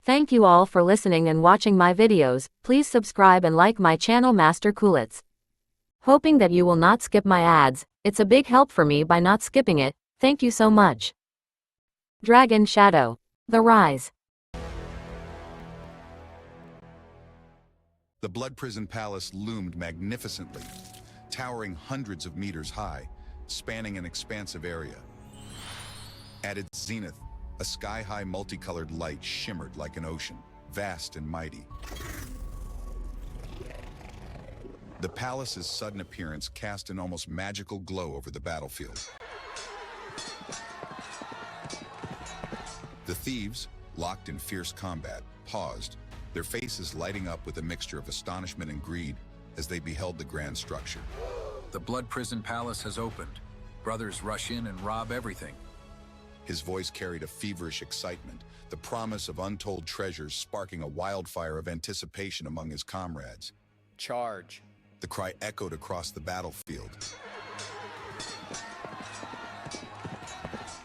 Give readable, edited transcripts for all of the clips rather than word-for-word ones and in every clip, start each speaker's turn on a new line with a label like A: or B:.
A: Thank you all for listening and watching my videos. Please subscribe and like my channel Master Coolitz. Hoping that you will not skip my ads. It's a big help for me by not skipping it. Thank you so much. Dragon Shadow. The Rise.
B: The Blood Prison Palace loomed magnificently, towering hundreds of meters high, spanning an expansive area. At its zenith, a sky-high multicolored light shimmered like an ocean, vast and mighty. The palace's sudden appearance cast an almost magical glow over the battlefield. The thieves, locked in fierce combat, paused, their faces lighting up with a mixture of astonishment and greed as they beheld the grand structure.
C: The Blood Prison Palace has opened. Brothers rush in and rob everything.
B: His voice carried a feverish excitement, the promise of untold treasures sparking a wildfire of anticipation among his comrades.
D: Charge.
B: The cry echoed across the battlefield,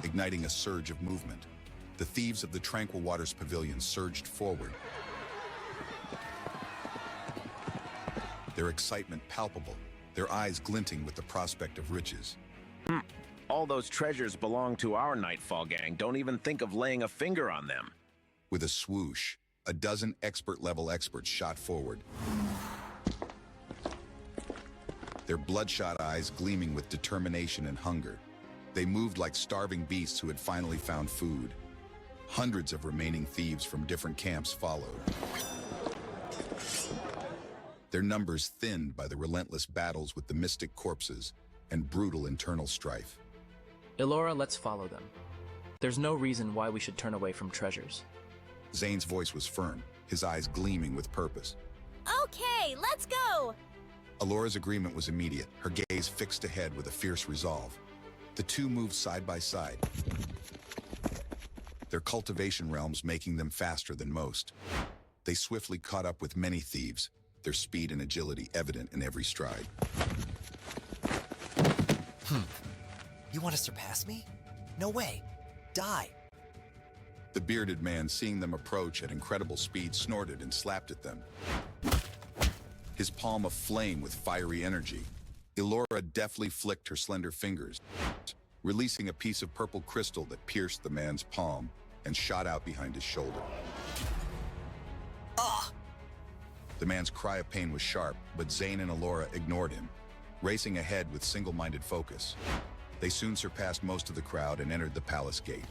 B: igniting a surge of movement. The thieves of the Tranquil Waters Pavilion surged forward, their excitement palpable, their eyes glinting with the prospect of riches.
E: All those treasures belong to our Nightfall gang. Don't even think of laying a finger on them.
B: With a swoosh, a dozen expert-level experts shot forward, their bloodshot eyes gleaming with determination and hunger. They moved like starving beasts who had finally found food. Hundreds of remaining thieves from different camps followed, their numbers thinned by the relentless battles with the mystic corpses and brutal internal strife.
F: Elora, let's follow them. There's no reason why we should turn away from treasures.
B: Zane's voice was firm, his eyes gleaming with purpose.
G: Okay, let's go!
B: Elora's agreement was immediate, her gaze fixed ahead with a fierce resolve. The two moved side by side, their cultivation realms making them faster than most. They swiftly caught up with many thieves, their speed and agility evident in every stride.
H: You want to surpass me? No way. Die.
B: The bearded man, seeing them approach at incredible speed, snorted and slapped at them, his palm aflame with fiery energy. Elora deftly flicked her slender fingers, releasing a piece of purple crystal that pierced the man's palm and shot out behind his shoulder. The man's cry of pain was sharp, but Zane and Elora ignored him, racing ahead with single-minded focus. They soon surpassed most of the crowd and entered the palace gate.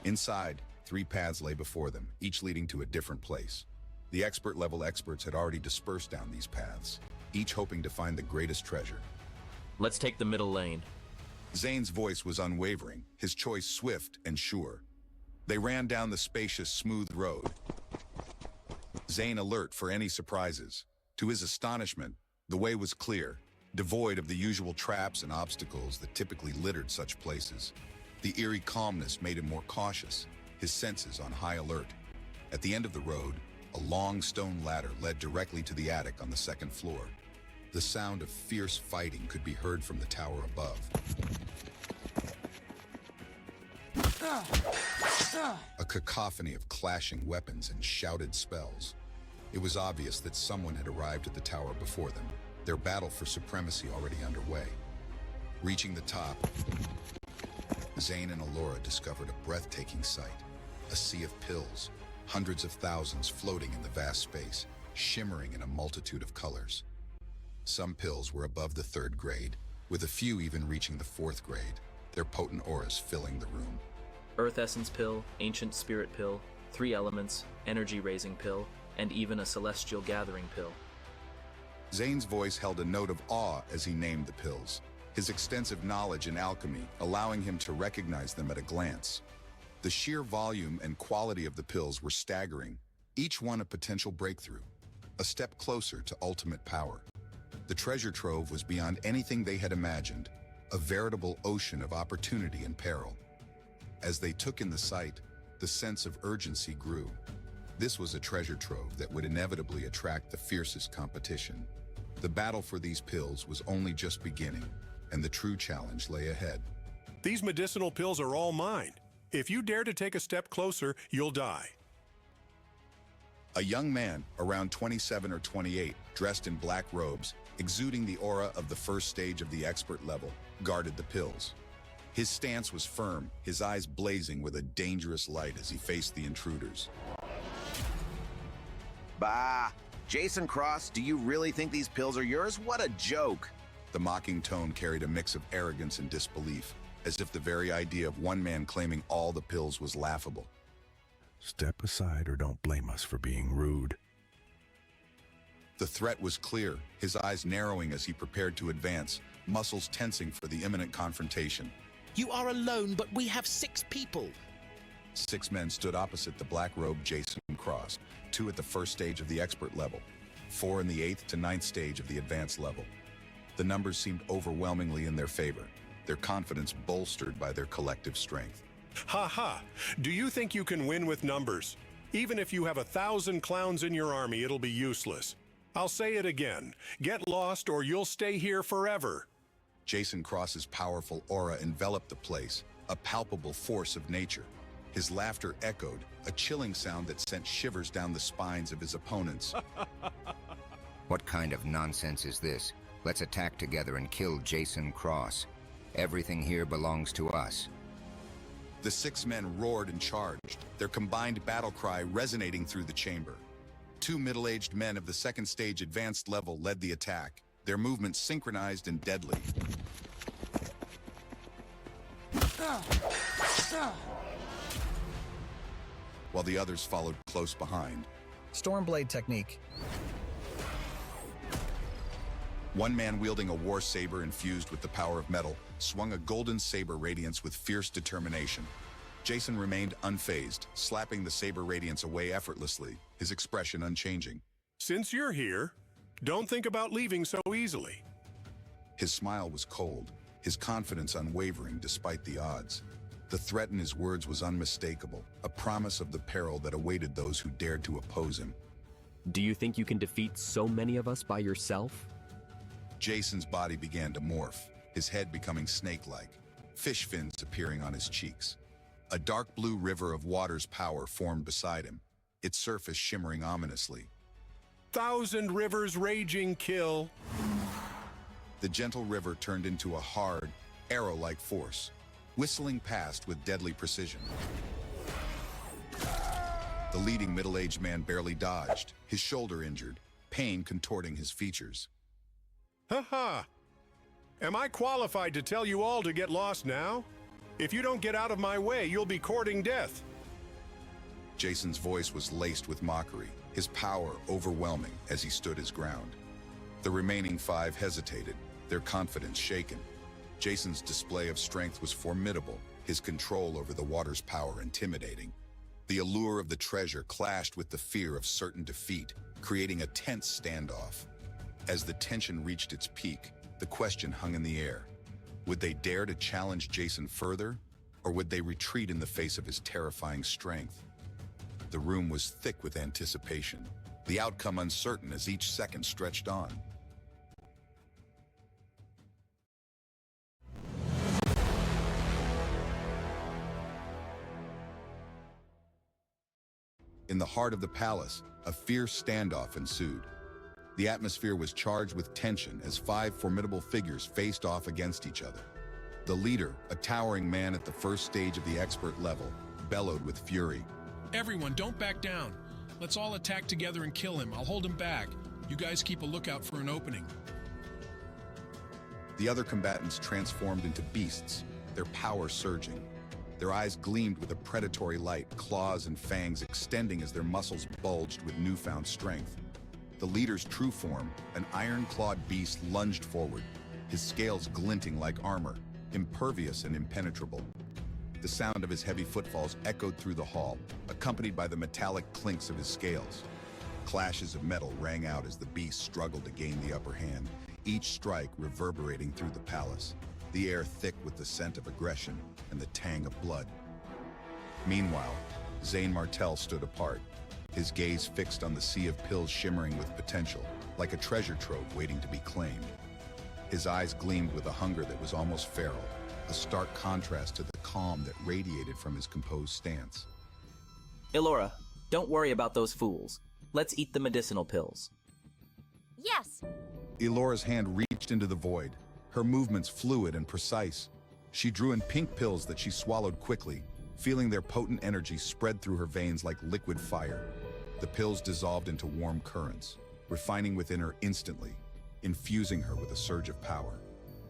B: Inside, 3 paths lay before them, each leading to a different place. The expert-level experts had already dispersed down these paths, each hoping to find the greatest treasure.
F: Let's take the middle lane.
B: Zane's voice was unwavering, his choice swift and sure. They ran down the spacious, smooth road, Zane alert for any surprises. To his astonishment, the way was clear, devoid of the usual traps and obstacles that typically littered such places. The eerie calmness made him more cautious, his senses on high alert. At the end of the road, a long stone ladder led directly to the attic on the 2nd floor. The sound of fierce fighting could be heard from the tower above. A cacophony of clashing weapons and shouted spells. It was obvious that someone had arrived at the tower before them, their battle for supremacy already underway. Reaching the top, Zane and Elora discovered a breathtaking sight. A sea of pills, hundreds of thousands floating in the vast space, shimmering in a multitude of colors. Some pills were above the 3rd grade, with a few even reaching the 4th grade, their potent auras filling the room.
F: Earth Essence Pill, Ancient Spirit Pill, 3 Elements, Energy Raising Pill, and even a Celestial Gathering Pill.
B: Zane's voice held a note of awe as he named the pills, his extensive knowledge in alchemy allowing him to recognize them at a glance. The sheer volume and quality of the pills were staggering, each one a potential breakthrough, a step closer to ultimate power. The treasure trove was beyond anything they had imagined, a veritable ocean of opportunity and peril. As they took in the sight, the sense of urgency grew. This was a treasure trove that would inevitably attract the fiercest competition. The battle for these pills was only just beginning, and the true challenge lay ahead.
I: These medicinal pills are all mine.
D: If you dare to take a step closer, you'll die.
B: A young man, around 27 or 28, dressed in black robes, exuding the aura of the first stage of the expert level, guarded the pills. His stance was firm, his eyes blazing with a dangerous light as he faced the intruders.
E: Bah! Jason Cross, do you really think these pills are yours? What a joke!
B: The mocking tone carried a mix of arrogance and disbelief, as if the very idea of one man claiming all the pills was laughable.
I: Step aside or don't blame us for being rude.
B: The threat was clear, his eyes narrowing as he prepared to advance, muscles tensing for the imminent confrontation.
J: You are alone, but we have 6 people.
B: 6 men stood opposite the black-robed Jason Cross, 2 at the first stage of the expert level, 4 in the 8th to 9th stage of the advanced level. The numbers seemed overwhelmingly in their favor, their confidence bolstered by their collective strength.
D: Ha ha! Do you think you can win with numbers? Even if you have 1,000 clowns in your army, it'll be useless. I'll say it again. Get lost or you'll stay here forever.
B: Jason Cross's powerful aura enveloped the place, a palpable force of nature. His laughter echoed, a chilling sound that sent shivers down the spines of his opponents.
K: What kind of nonsense is this? Let's attack together and kill Jason Cross. Everything here belongs to us.
B: The 6 men roared and charged, their combined battle cry resonating through the chamber. 2 middle-aged men of the second stage advanced level led the attack, their movements synchronized and deadly. While the others followed close behind.
L: Stormblade technique.
B: One man wielding a war saber infused with the power of metal swung a golden saber radiance with fierce determination. Jason remained unfazed, slapping the saber radiance away effortlessly, his expression unchanging.
D: Since you're here, don't think about leaving so easily.
B: His smile was cold, his confidence unwavering despite the odds. The threat in his words was unmistakable, a promise of the peril that awaited those who dared to oppose him.
M: Do you think you can defeat so many of us by yourself?
B: Jason's body began to morph, his head becoming snake-like, fish fins appearing on his cheeks. A dark blue river of water's power formed beside him, its surface shimmering ominously.
D: 1,000 rivers raging kill.
B: The gentle river turned into a hard, arrow-like force, whistling past with deadly precision. The leading middle-aged man barely dodged, his shoulder injured, pain contorting his features.
D: Ha ha! Am I qualified to tell you all to get lost now? If you don't get out of my way, you'll be courting death.
B: Jason's voice was laced with mockery, his power overwhelming as he stood his ground. The remaining 5 hesitated, their confidence shaken. Jason's display of strength was formidable, his control over the water's power intimidating. The allure of the treasure clashed with the fear of certain defeat, creating a tense standoff. As the tension reached its peak, the question hung in the air. Would they dare to challenge Jason further, or would they retreat in the face of his terrifying strength? The room was thick with anticipation, the outcome uncertain as each second stretched on. In the heart of the palace, a fierce standoff ensued. The atmosphere was charged with tension as 5 formidable figures faced off against each other. The leader, a towering man at the first stage of the expert level, bellowed with fury.
N: Everyone, don't back down. Let's all attack together and kill him. I'll hold him back. You guys keep a lookout for an opening.
B: The other combatants transformed into beasts, their power surging. Their eyes gleamed with a predatory light, claws and fangs extending as their muscles bulged with newfound strength. The leader's true form, an iron-clawed beast, lunged forward, his scales glinting like armor, impervious and impenetrable. The sound of his heavy footfalls echoed through the hall, accompanied by the metallic clinks of his scales. Clashes of metal rang out as the beast struggled to gain the upper hand, each strike reverberating through the palace, the air thick with the scent of aggression and the tang of blood. Meanwhile, Zane Martell stood apart, his gaze fixed on the sea of pills shimmering with potential, like a treasure trove waiting to be claimed. His eyes gleamed with a hunger that was almost feral, a stark contrast to the calm that radiated from his composed stance.
F: Elora, don't worry about those fools. Let's eat the medicinal pills.
G: Yes.
B: Elora's hand reached into the void, her movements fluid and precise. She drew in pink pills that she swallowed quickly, feeling their potent energy spread through her veins like liquid fire. The pills dissolved into warm currents, refining within her instantly, infusing her with a surge of power.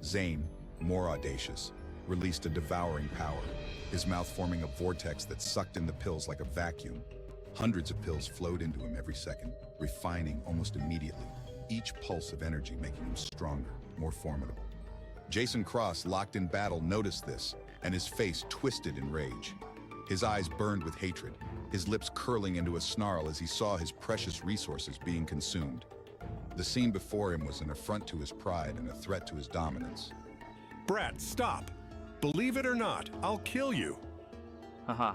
B: Zane, more audacious, released a devouring power, his mouth forming a vortex that sucked in the pills like a vacuum. Hundreds of pills flowed into him every second, refining almost immediately, each pulse of energy making him stronger, more formidable. Jason Cross, locked in battle, noticed this, and his face twisted in rage. His eyes burned with hatred, his lips curling into a snarl as he saw his precious resources being consumed. The scene before him was an affront to his pride and a threat to his dominance.
D: Brat, stop! Believe it or not, I'll kill you.
F: Haha,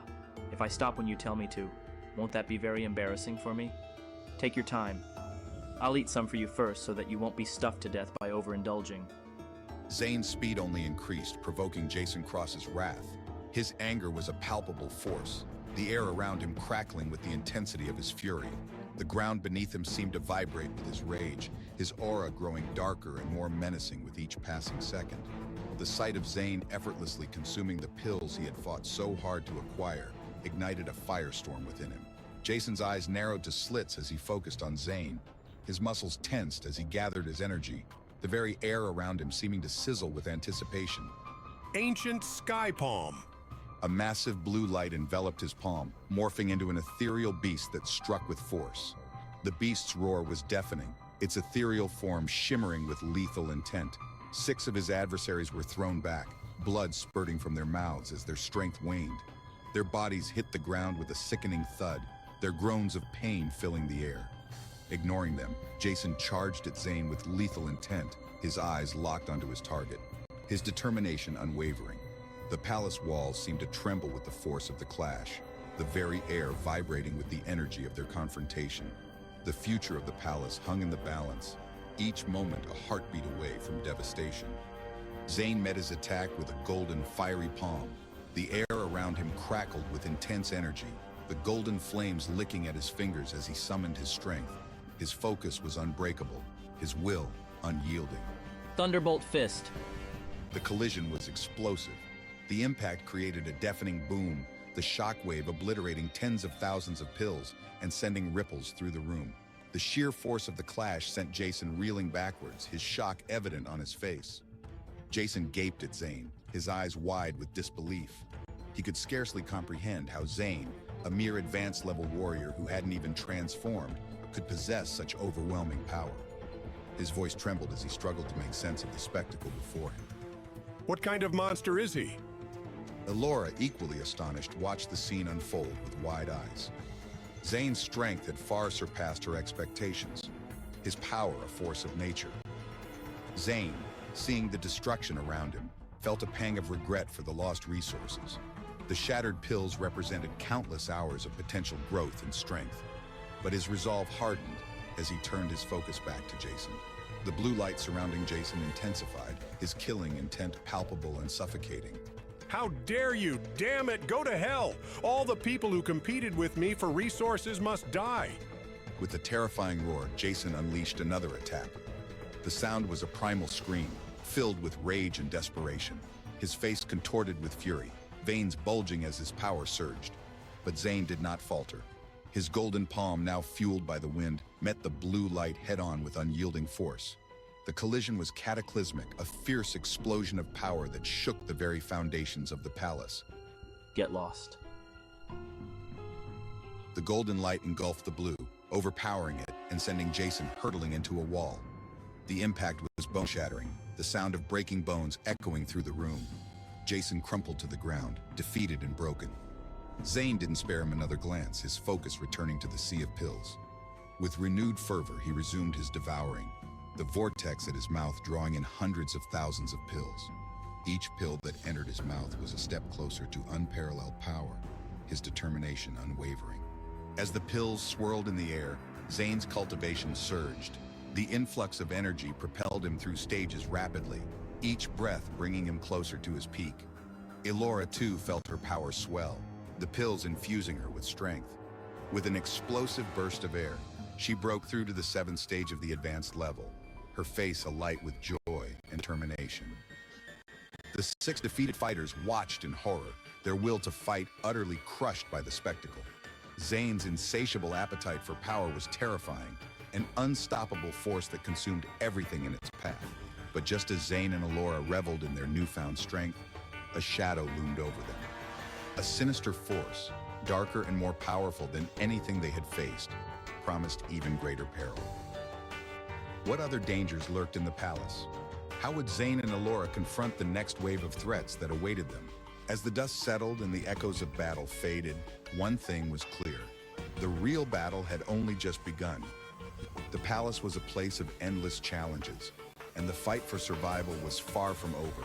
F: if I stop when you tell me to, won't that be very embarrassing for me? Take your time. I'll eat some for you first so that you won't be stuffed to death by overindulging.
B: Zane's speed only increased, provoking Jason Cross's wrath. His anger was a palpable force, the air around him crackling with the intensity of his fury. The ground beneath him seemed to vibrate with his rage, his aura growing darker and more menacing with each passing second. The sight of Zane effortlessly consuming the pills he had fought so hard to acquire ignited a firestorm within him. Jason's eyes narrowed to slits as he focused on Zane. His muscles tensed as he gathered his energy, the very air around him seeming to sizzle with anticipation.
D: Ancient Sky Palm.
B: A massive blue light enveloped his palm, morphing into an ethereal beast that struck with force. The beast's roar was deafening, its ethereal form shimmering with lethal intent. 6 of his adversaries were thrown back, blood spurting from their mouths as their strength waned. Their bodies hit the ground with a sickening thud, their groans of pain filling the air. Ignoring them, Jason charged at Zane with lethal intent, his eyes locked onto his target, his determination unwavering. The palace walls seemed to tremble with the force of the clash, the very air vibrating with the energy of their confrontation. The future of the palace hung in the balance, each moment a heartbeat away from devastation. Zane met his attack with a golden, fiery palm. The air around him crackled with intense energy, the golden flames licking at his fingers as he summoned his strength. His focus was unbreakable, his will unyielding.
F: Thunderbolt Fist.
B: The collision was explosive. The impact created a deafening boom, the shockwave obliterating tens of thousands of pills and sending ripples through the room. The sheer force of the clash sent Jason reeling backwards, his shock evident on his face. Jason gaped at Zane, his eyes wide with disbelief. He could scarcely comprehend how Zane, a mere advanced-level warrior who hadn't even transformed, could possess such overwhelming power. His voice trembled as he struggled to make sense of the spectacle before him.
D: What kind of monster is he?
B: Elora, equally astonished, watched the scene unfold with wide eyes. Zane's strength had far surpassed her expectations, his power a force of nature. Zane, seeing the destruction around him, felt a pang of regret for the lost resources. The shattered pills represented countless hours of potential growth and strength, but his resolve hardened as he turned his focus back to Jason. The blue light surrounding Jason intensified, his killing intent palpable and suffocating.
D: How dare you! Damn it, go to hell! All the people who competed with me for resources must die!
B: With a terrifying roar, Jason unleashed another attack. The sound was a primal scream, filled with rage and desperation. His face contorted with fury, veins bulging as his power surged. But Zane did not falter. His golden palm, now fueled by the wind, met the blue light head-on with unyielding force. The collision was cataclysmic, a fierce explosion of power that shook the very foundations of the palace.
F: Get lost.
B: The golden light engulfed the blue, overpowering it and sending Jason hurtling into a wall. The impact was bone-shattering, the sound of breaking bones echoing through the room. Jason crumpled to the ground, defeated and broken. Zane didn't spare him another glance, his focus returning to the sea of pills. With renewed fervor, he resumed his devouring, the vortex at his mouth drawing in hundreds of thousands of pills. Each pill that entered his mouth was a step closer to unparalleled power, his determination unwavering. As the pills swirled in the air, Zane's cultivation surged. The influx of energy propelled him through stages rapidly, each breath bringing him closer to his peak. Elora, too, felt her power swell, the pills infusing her with strength. With an explosive burst of air, she broke through to the 7th stage of the advanced level, her face alight with joy and determination. The 6 defeated fighters watched in horror, their will to fight utterly crushed by the spectacle. Zane's insatiable appetite for power was terrifying, an unstoppable force that consumed everything in its path. But just as Zane and Elora reveled in their newfound strength, a shadow loomed over them. A sinister force, darker and more powerful than anything they had faced, promised even greater peril. What other dangers lurked in the palace? How would Zane and Elora confront the next wave of threats that awaited them? As the dust settled and the echoes of battle faded, one thing was clear. The real battle had only just begun. The palace was a place of endless challenges, and the fight for survival was far from over.